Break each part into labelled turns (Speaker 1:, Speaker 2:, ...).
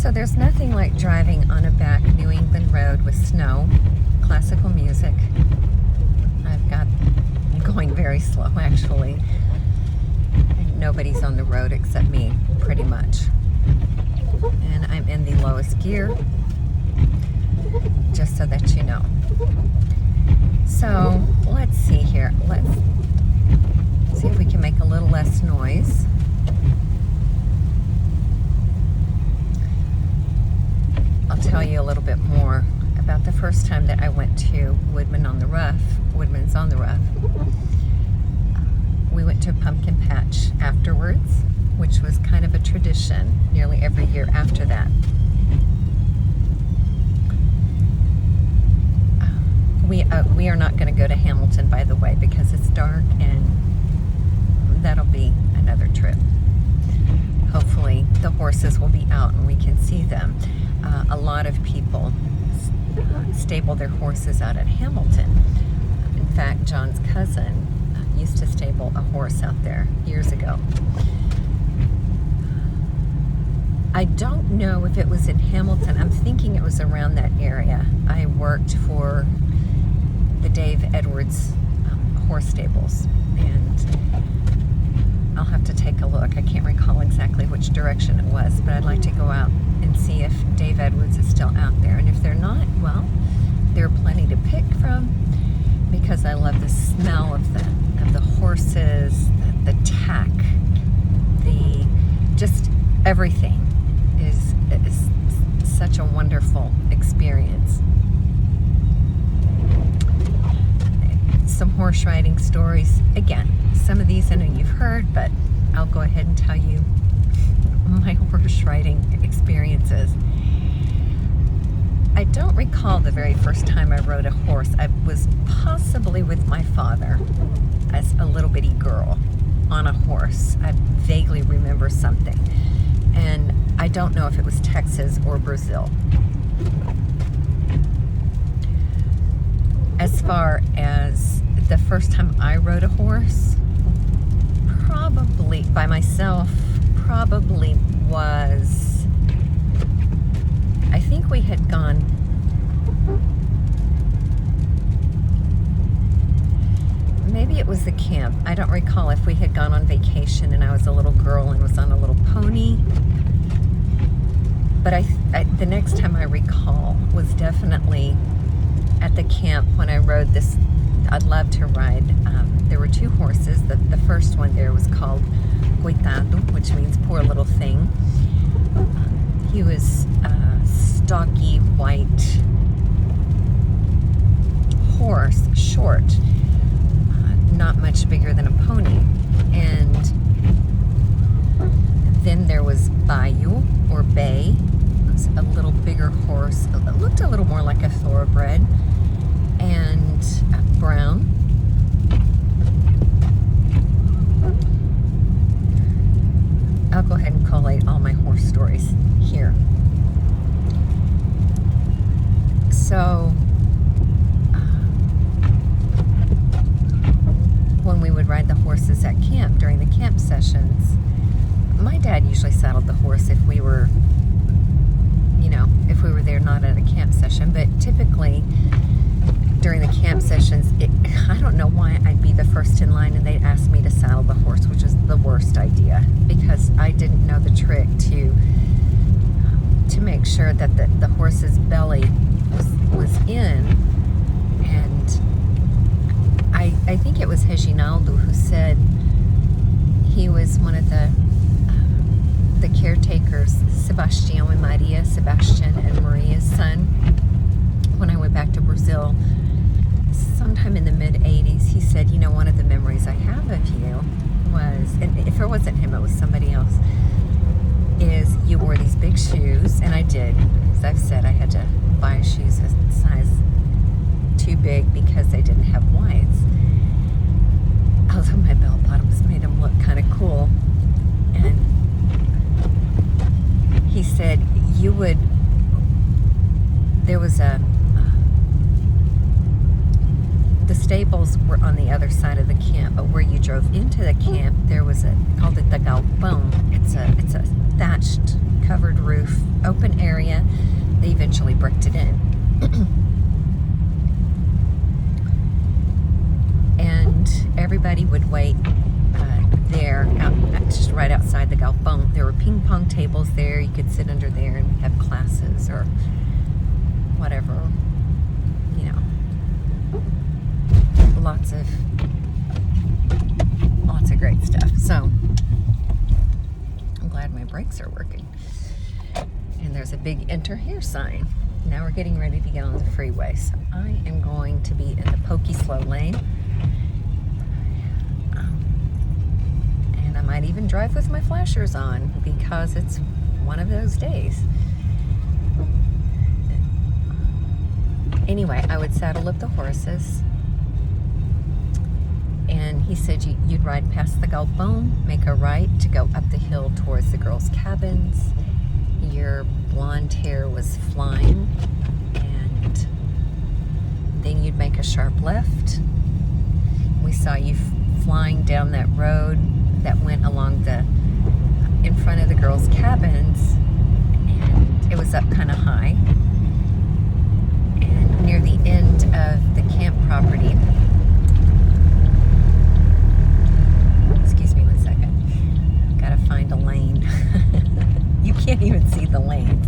Speaker 1: So there's nothing like driving on a back New England road with snow, classical music. I'm going very slow actually. Nobody's on the road except me, pretty much. And I'm in the lowest gear, just so that you know. So let's see here. Let's see if we can make a little less noise. I'll tell you a little bit more about the first time that I went to Woodman's on the Rough. We went to a pumpkin patch afterwards, which was kind of a tradition nearly every year after that. We are not going to go to Hamilton, by the way, because it's dark, and that'll be another trip. Hopefully the horses will be out and we can see them. A lot of people stable their horses out at Hamilton. In fact, John's cousin used to stable a horse out there years ago. I don't know if it was in Hamilton. I'm thinking it was around that area. I worked for the Dave Edwards horse stables, and I'll have to take a look. I can't recall exactly which direction it was, but I'd like to go out and see if Dave Edwards is still out there. And if they're not, well, there are plenty to pick from, because I love the smell of the horses, the tack, just everything is such a wonderful experience. Some horse riding stories. Again, some of these I know you've heard, but I'll go ahead and tell you my horse riding experiences. I don't recall the very first time I rode a horse. I was possibly with my father as a little bitty girl on a horse. I vaguely remember something. And I don't know if it was Texas or Brazil. As far as the first time I rode a horse, probably by myself, probably was, I think we had gone, maybe it was the camp. I don't recall if we had gone on vacation and I was a little girl and was on a little pony. But the next time I recall was definitely at the camp when I rode this. I'd love to ride. There were two horses. The first one there was called Coitado, which means poor little thing. He was a stocky white horse, short, not much bigger than a pony. And then there was Bayou, or Bay. It was a little bigger horse. It looked a little more like a thoroughbred. And Brown. I'll go ahead and collate all my horse stories here. So, when we would ride the horses at camp during the camp sessions, my dad usually saddled the horse if we were, if we were there not at a camp session, but typically during the camp sessions, I don't know why I'd be the first in line and they'd ask me to saddle the horse, which was the worst idea, because I didn't know the trick to make sure that the horse's belly was in. And I think it was Reginaldo who said he was one of the caretakers, Sebastião and Maria, Sebastian and Maria's son, when I went back to Brazil sometime in the mid-'80s. He said, one of the memories I have of you was, and if it wasn't him, it was somebody else, is you wore these big shoes. And I did. As I've said, I had to buy shoes a size too big because they didn't have wides. Although my bell bottoms made them look kind of cool. And he said there was the stables were on the other side of the camp, but where you drove into the camp, there was called it the galpão. It's a thatched covered roof, open area. They eventually bricked it in. And everybody would wait there, just right outside the Galpon. There were ping pong tables there. You could sit under there and have classes or whatever, you know. Lots of great stuff. So I'm glad my brakes are working. And there's a big enter here sign. Now we're getting ready to get on the freeway. So I am going to be in the pokey slow lane. And I might even drive with my flashers on because it's one of those days. Anyway, I would saddle up the horses. And he said you'd ride past the Galpon, make a right to go up the hill towards the girls' cabins. Your blonde hair was flying, and then you'd make a sharp left. We saw you flying down that road that went along in front of the girls' cabins, and it was up kind of high. And near the end of the camp property, find a lane. You can't even see the lanes.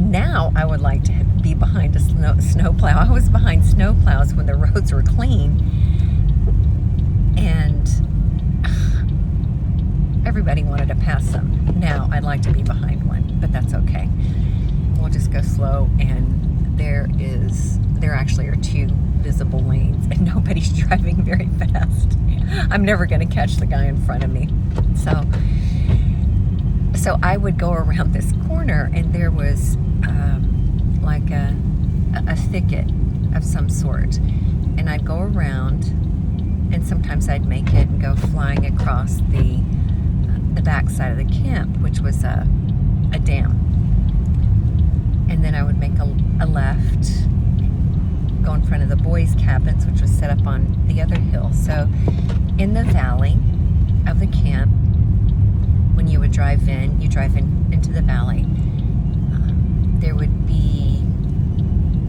Speaker 1: Now I would like to be behind a snowplow. I was behind snowplows when the roads were clean, and everybody wanted to pass them. Now I'd like to be behind one, but that's okay. We'll just go slow, and there actually are 2 visible lanes, and nobody's driving very fast. I'm never going to catch the guy in front of me. So I would go around this corner, and there was like a thicket of some sort. And I'd go around, and sometimes I'd make it and go flying across the back side of the camp, which was a dam. And then I would make a left, go in front of the boys' cabins, which was set up on the other hill. So in the valley of the camp, when you would drive in, into the valley, there would be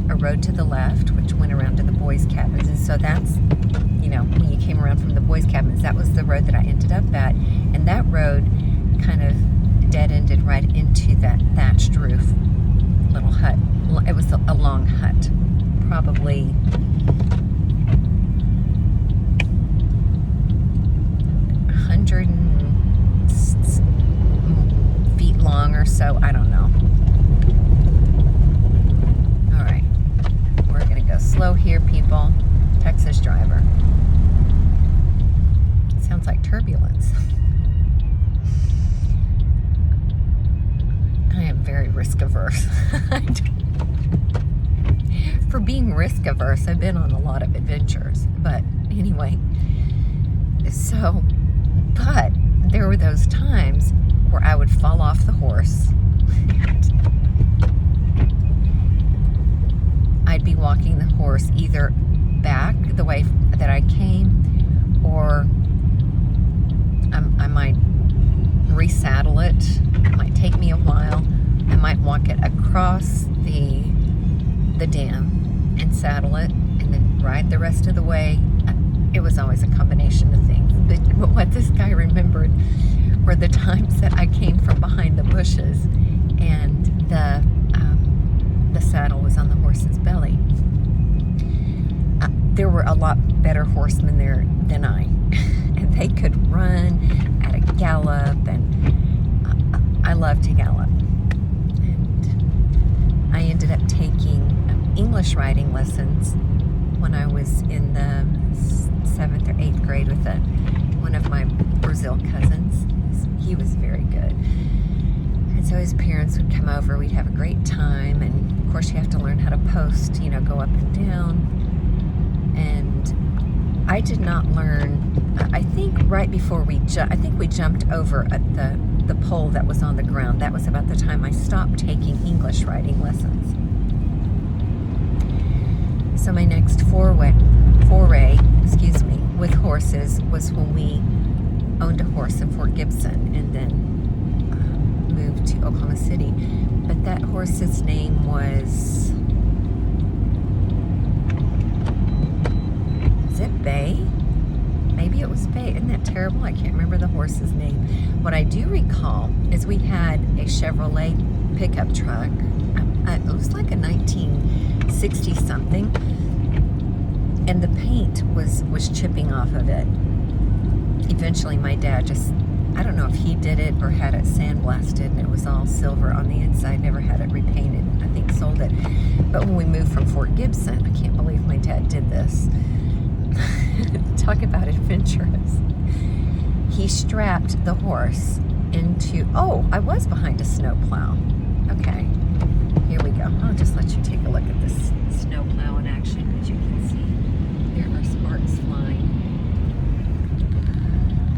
Speaker 1: a road to the left, which went around to the boys' cabins. And so that's, when you came around from the boys' cabins, that was the road that I ended up at. And that road kind of dead-ended right into that thatched roof little hut. It was a long hut, probably 100 feet long or so. I don't know. All right. We're going to go slow here, people. Texas driver. Sounds like turbulence. I am very risk averse. For being risk averse, I've been on a lot of adventures. But anyway, but there were those times where I would fall off the horse. I'd be walking the horse either back the way that I came, or I might resaddle it. It might take me a while. I might walk it across the dam and saddle it, and then ride the rest of the way. It was always a combination of things. But what this guy remembered were the times that I came from behind the bushes, and the saddle was on the horse's belly. There were a lot better horsemen there than I, and they could run at a gallop, and I love to gallop. And I ended up taking English riding lessons when I was in the 7th or 8th grade with one of my Brazil cousins. He was very good. And so his parents would come over. We'd have a great time. And of course you have to learn how to post, go up and down. And I did not learn, I think right before we jumped over at the pole that was on the ground. That was about the time I stopped taking English riding lessons. So my next foray, with horses was when we owned a horse in Fort Gibson, and then moved to Oklahoma City. But that horse's name was it Bay? Maybe it was Bay. Isn't that terrible? I can't remember the horse's name. What I do recall is we had a Chevrolet pickup truck. It was like a 1960 something, and the paint was chipping off of it. Eventually my dad just, I don't know if he did it or had it sandblasted, and it was all silver on the inside, never had it repainted. I think sold it. But when we moved from Fort Gibson, I can't believe my dad did this. Talk about adventurous. He strapped the horse into, oh, I was behind a snowplow. Okay, here we go. I'll just let you take a look at this snowplow in action. As you can see, there are sparks flying.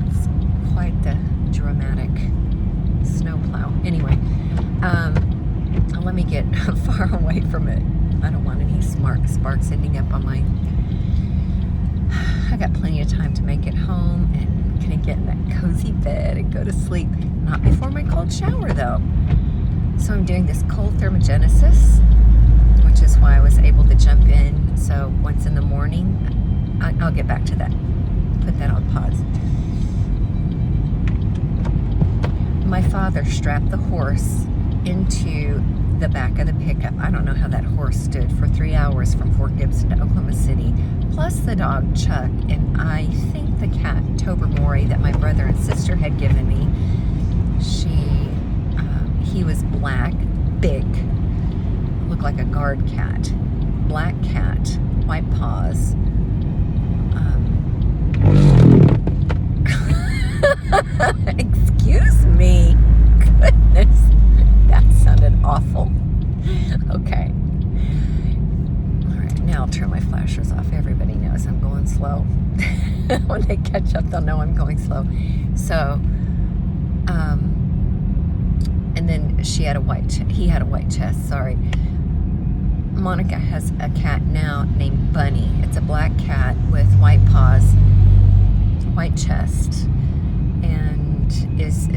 Speaker 1: It's quite the dramatic snowplow. Anyway, let me get far away from it. I don't want any sparks ending up on my... I got plenty of time to make it home and gonna get in that cozy bed and go to sleep. Not before my cold shower though. So I'm doing this cold thermogenesis, which is why I was able to jump in. So once in the morning, I'll get back to that. Put that on pause. My father strapped the horse into the back of the pickup. I don't know how that horse stood for 3 hours from Fort Gibson to Oklahoma City, plus the dog Chuck, and I think the cat Tobermory that my brother and sister had given me. He was black, big, looked like a guard cat, black cat, white paws. Excuse me. Goodness, that sounded awful. Okay. All right, now I'll turn my flashers off. Everybody knows I'm going slow. When they catch up, they'll know I'm going slow. So, and then he had a white chest, sorry. Monica has a cat now named Bunny. It's a black cat with white paws, white chest, and is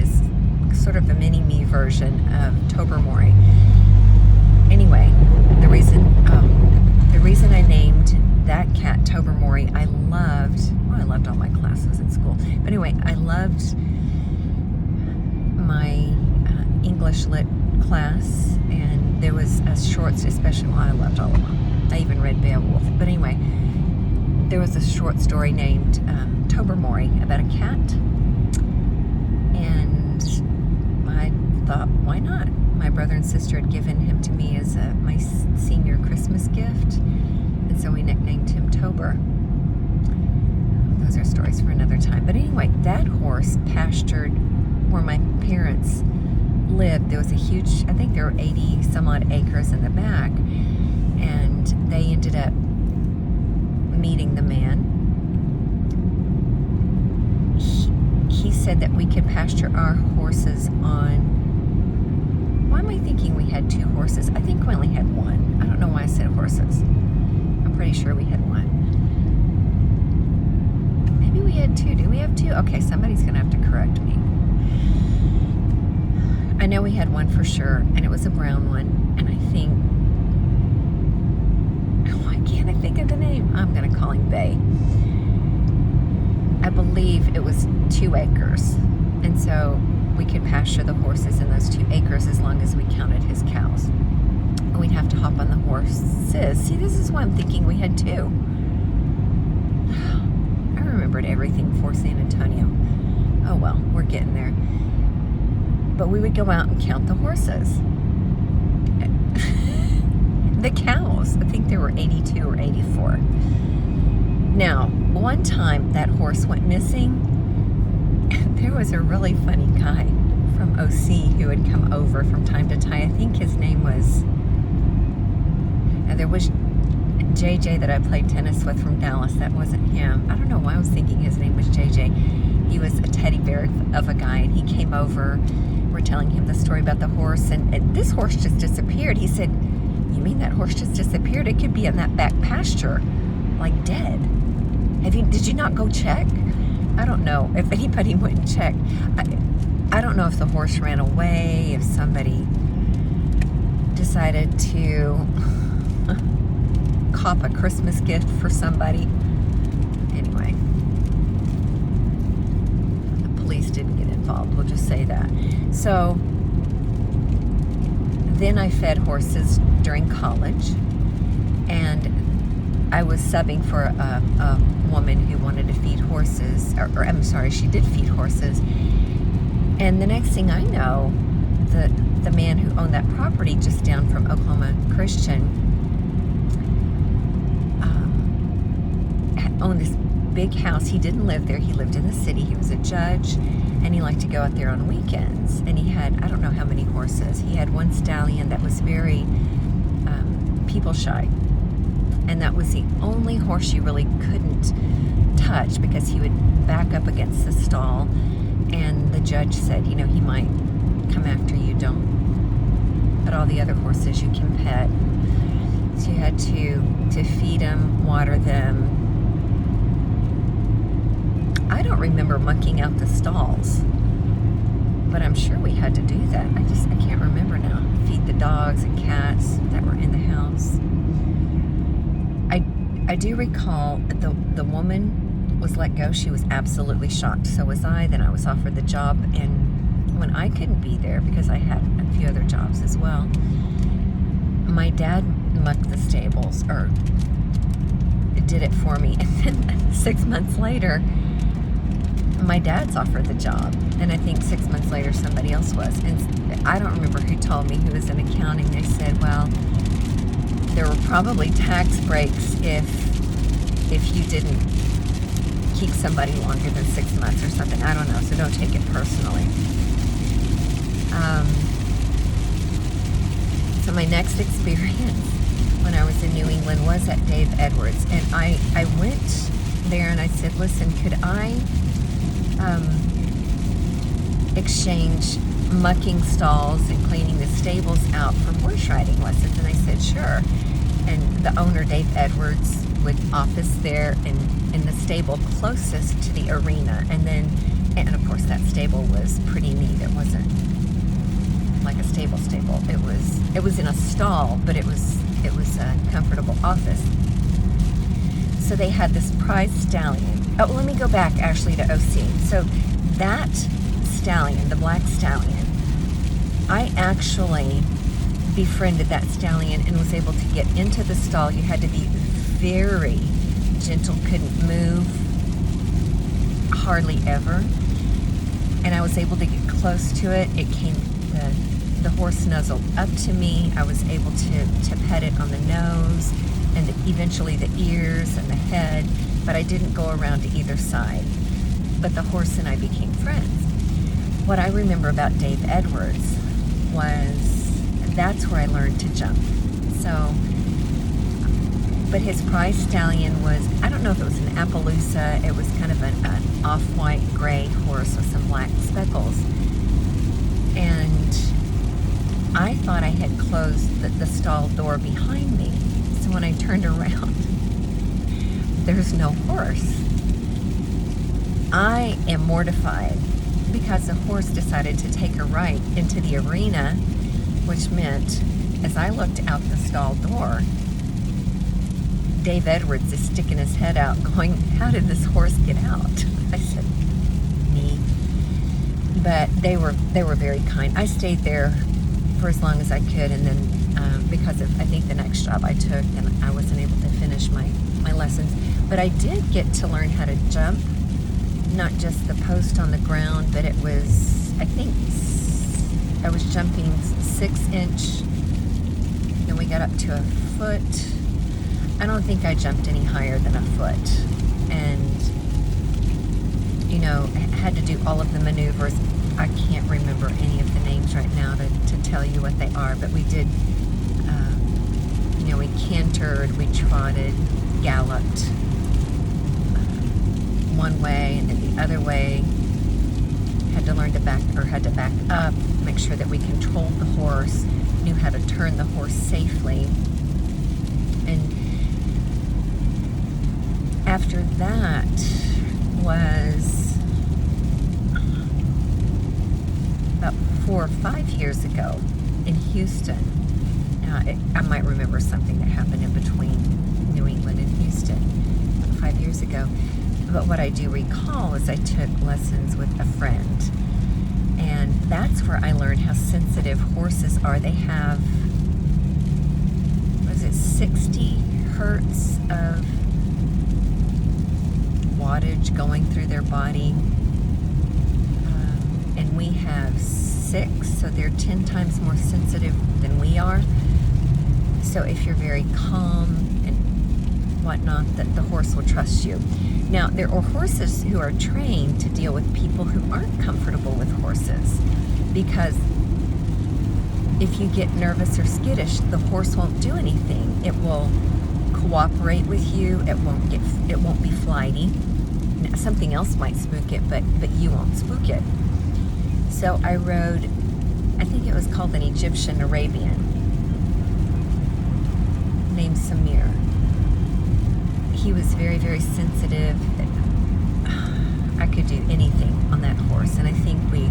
Speaker 1: sort of a mini-me version of Tobermory. Anyway, the reason I named that cat Tobermory, I loved all my classes at school. But anyway, I loved my English lit class, and there was a short, especially, well, I loved all of them. I even read Beowulf. But anyway, there was a short story named Tobermory about a cat, and I thought, why not? My brother and sister had given him to me as my senior Christmas gift, and so we nicknamed him Tober. Those are stories for another time. But anyway, that horse pastured where my parents lived. There was a huge, I think there were 80 some odd acres in the back, and they ended up meeting the man. He said that we could pasture our horses on, why am I thinking we had 2 horses? I think we only had 1. I don't know why I said horses. I'm pretty sure we had 1. Maybe we had 2. Do we have 2? Okay, somebody's gonna have to correct me. I know we had 1 for sure, and it was a brown one, and I think, why can't I think of the name? I'm gonna call him Bay. I believe it was 2 acres, and so we could pasture the horses in those 2 acres as long as we counted his cows. And we'd have to hop on the horses. See, this is why I'm thinking we had 2. I remembered everything before San Antonio. Oh well, we're getting there. But we would go out and count the horses. The cows, I think there were 82 or 84. Now, one time that horse went missing, there was a really funny guy from OC who had come over from time to time. I think his name was, there was JJ that I played tennis with from Dallas. That wasn't him. I don't know why I was thinking his name was JJ. He was a teddy bear of a guy, and he came over. We're telling him the story about the horse, and this horse just disappeared. He said, "You mean that horse just disappeared? It could be in that back pasture, like dead. Did you not go check?" I don't know if anybody went and checked. I don't know if the horse ran away, if somebody decided to cop a Christmas gift for somebody. Anyway, the police didn't get involved, we'll just say that. So then I fed horses during college, and I was subbing for a woman who wanted to feed horses, or I'm sorry, she did feed horses. And the next thing I know, the man who owned that property just down from Oklahoma Christian owned this big house. He didn't live there. He lived in the city. He was a judge, and he liked to go out there on weekends. And he had, I don't know how many horses. He had one stallion that was very people shy. And that was the only horse you really couldn't touch because he would back up against the stall. And the judge said, you know, he might come after you. Don't. But all the other horses you can pet. So you had to feed them, water them. I don't remember mucking out the stalls, but I'm sure we had to do that. I can't remember now. Feed the dogs and cats that were in the house. I do recall the woman was let go. She was absolutely shocked. So was I. Then I was offered the job, and when I couldn't be there because I had a few other jobs as well, my dad mucked the stables, or did it for me. And then 6 months later, my dad's offered the job, and I think 6 months later somebody else was. And I don't remember who told me, who was in accounting. They said, well, there were probably tax breaks if you didn't keep somebody longer than 6 months or something. I don't know, so don't take it personally. So my next experience when I was in New England was at Dave Edwards, and I went there and I said, listen, could I exchange mucking stalls and cleaning the stables out for horse riding lessons? And they said, sure. And the owner, Dave Edwards, would office there in the stable closest to the arena. And of course that stable was pretty neat. It wasn't like a stable. It was in a stall, but it was a comfortable office. So they had this prize stallion. Oh, let me go back actually to OC. So that stallion, the black stallion, I actually befriended that stallion and was able to get into the stall. You had to be very gentle, couldn't move hardly ever. And I was able to get close to it. It came, the horse nuzzled up to me. I was able to pet it on the nose and eventually the ears and the head, but I didn't go around to either side. But the horse and I became friends. What I remember about Dave Edwards was that's where I learned to jump. So, but his prize stallion was, I don't know if it was an Appaloosa. It was kind of an off-white gray horse with some black speckles. And I thought I had closed the stall door behind me. So when I turned around, there's no horse. I am mortified because the horse decided to take a right into the arena, which meant as I looked out the stall door, Dave Edwards is sticking his head out going, how did this horse get out? I said, me. But they were very kind. I stayed there for as long as I could, and then because of, I think, the next job I took, and I wasn't able to finish my lessons. But I did get to learn how to jump, not just the post on the ground, but it was, I think, I was jumping 6-inch, then we got up to a foot. I don't think I jumped any higher than a foot. And, you know, had to do all of the maneuvers. I can't remember any of the names right now to tell you what they are, but we did, you know, we cantered, we trotted, galloped one way and then the other way. Had to learn to back up, make sure that we controlled the horse, knew how to turn the horse safely. And after that was about 4 or 5 years ago in Houston. I might remember something that happened in between New England and Houston 5 years ago. But what I do recall is I took lessons with a friend, and that's where I learned how sensitive horses are. They have, 60 hertz of wattage going through their body, and we have 6, so they're 10 times more sensitive than we are. So if you're very calm and whatnot, that the horse will trust you. Now, there are horses who are trained to deal with people who aren't comfortable with horses, because if you get nervous or skittish, the horse won't do anything. It will cooperate with you. It won't be flighty. Now, something else might spook it, but you won't spook it. So I rode, I think it was called an Egyptian Arabian named Samir. He was very, very sensitive. I could do anything on that horse, and I think we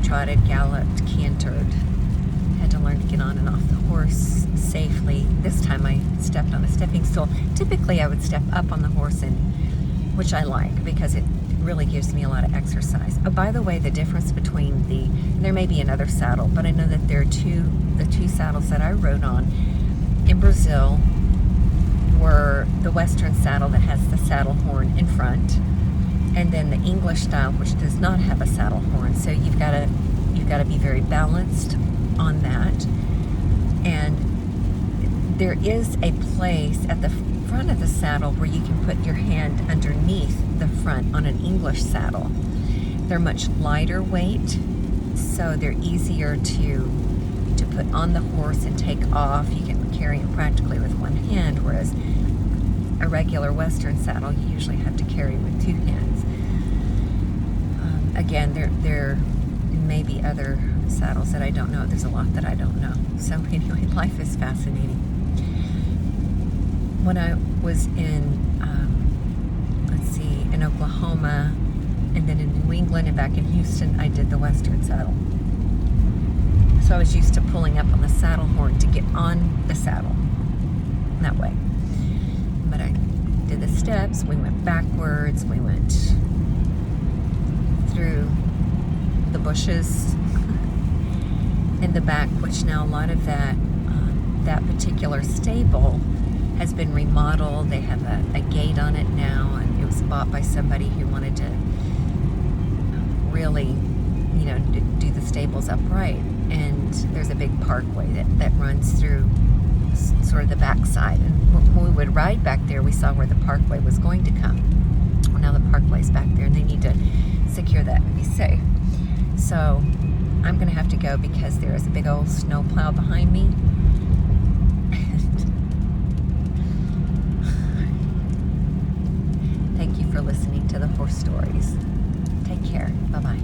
Speaker 1: trotted, galloped, cantered. Had to learn to get on and off the horse safely. This time I stepped on a stepping stool. Typically I would step up on the horse, which I like because it really gives me a lot of exercise. Oh, by the way, the difference between there may be another saddle, but I know that there are the two saddles that I rode on in Brazil were the Western saddle that has the saddle horn in front, and then the English style, which does not have a saddle horn. So you've got to be very balanced on that. And there is a place at the front of the saddle where you can put your hand underneath the front on an English saddle. They're much lighter weight, so they're easier to put on the horse and take off. You can carry it practically with one hand, whereas a regular Western saddle you usually have to carry with 2 hands. Again, there may be other saddles that I don't know. There's a lot that I don't know. So anyway, life is fascinating. When I was in Oklahoma, and then in New England and back in Houston, I did the Western saddle. So I was used to pulling up on the saddle horn to get on the saddle that way. But I did the steps, we went backwards, we went through the bushes in the back, which now a lot of that particular stable has been remodeled. They have a gate on it now, and it was bought by somebody who wanted to really, do the stables upright. And there's a big parkway that runs through sort of the backside. And when we would ride back there, we saw where the parkway was going to come. Well, now the parkway's back there, and they need to secure that and be safe. So I'm going to have to go because there is a big old snow plow behind me. Thank you for listening to the horse stories. Take care. Bye-bye.